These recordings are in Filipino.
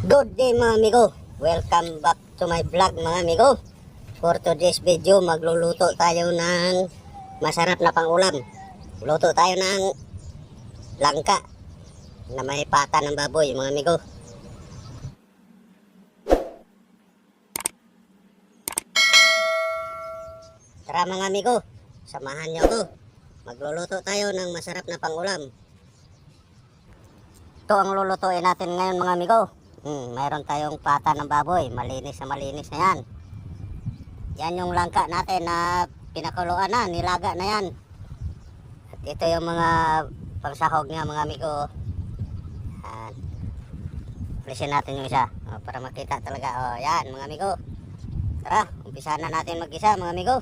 Good day mga amigo, welcome back to my vlog mga amigo. For today's video, magluluto tayo ng masarap na pangulam. Luto tayo ng langka na may pata ng baboy mga amigo. Tara mga amigo, samahan niyo ako. Magluluto tayo ng masarap na pangulam. Ito ang lulutuin natin ngayon mga amigo. Mayroon tayong pata ng baboy, malinis na yan. Yan yung langka natin na pinakuluan na, nilaga na yan. At ito yung mga pangsahog niya mga amigo. Plisin natin yung isa para makita talaga. Yan mga amigo. Tara, umpisa na natin mag-isa mga amigo.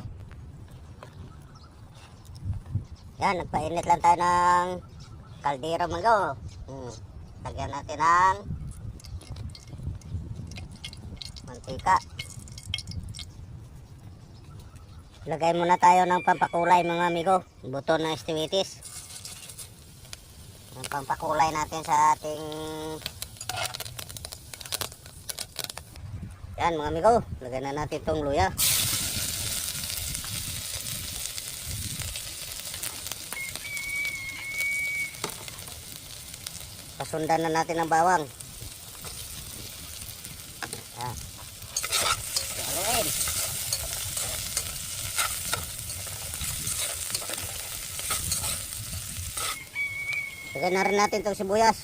Yan, nagpainit lang tayo ng kaldero mga amigo. Lagyan natin ng mantika. Lagay muna tayo ng pampakulay mga amigo, buto ng estiwitis. Ang pampakulay natin sa ating yan mga amigo. Lagyan na natin itong luya. Pasundan na natin ang bawang. Yan. Haluin. Lagyan na rin natin itong sibuyas.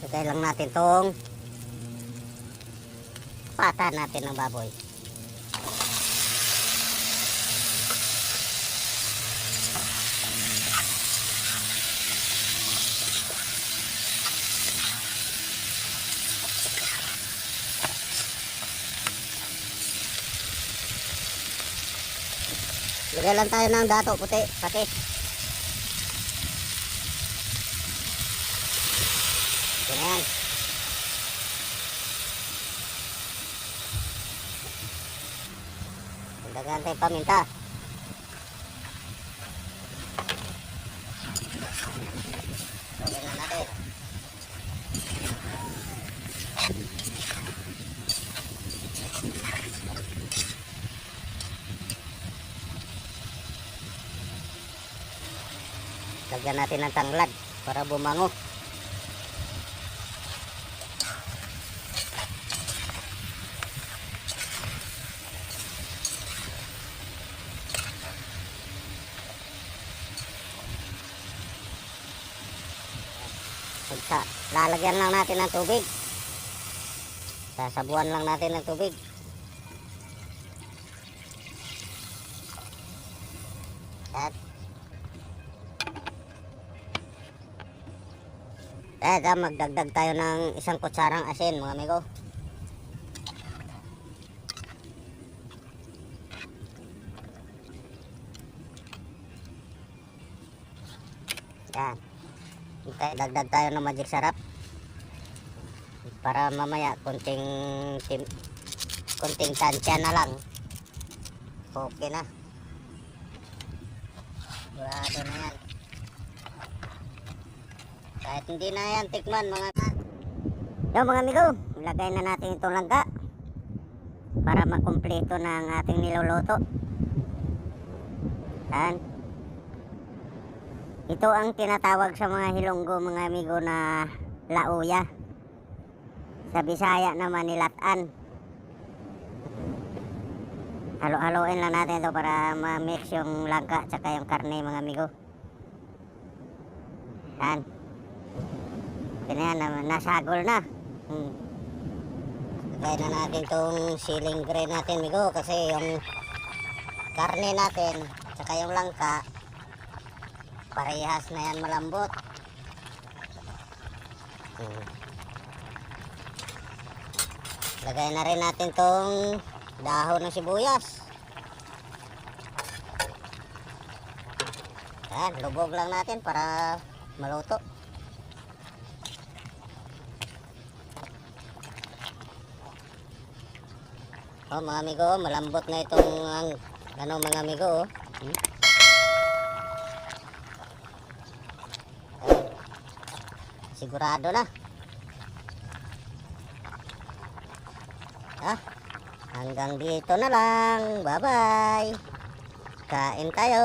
Lagay lang natin itong pata natin ng baboy. Lagay lang tayo ng dato puti, pati. Ganyan. Lagyan tayo paminta. Lagyan na natin. Lagyan natin ng tanglad para bumango. Lalagyan lang natin ng tubig. Sasabuan lang natin ng tubig. At magdagdag tayo ng isang kutsarang asin mga amigo. Yan. Dagdag tayo ng magic sarap para mamaya konting tansya na lang, okay na, burado na yan. Kahit hindi na yan tikman mga amigo, ilagay na natin itong langka para makumpleto na ang ating niluluto. Yan. Ito ang tinatawag sa mga Hilonggo mga amigo na lauya. Sa Bisaya naman nilatan. Halo-haloin lang natin ito para ma-mix yung langka tsaka yung karne mga amigo. Yan. Ganyan naman, nasagol na. Lagay na natin itong siling gray natin amigo kasi yung karne natin tsaka yung langka parehas na yan malambot. Lagay na rin natin tong dahon ng sibuyas. Yan, lubog lang natin para maluto. Oh, mga amigo, oh, malambot na itong ano mga amigo, oh. Ayun, sigurado na. Ah, hanggang dito na lang. Bye-bye. Kain tayo.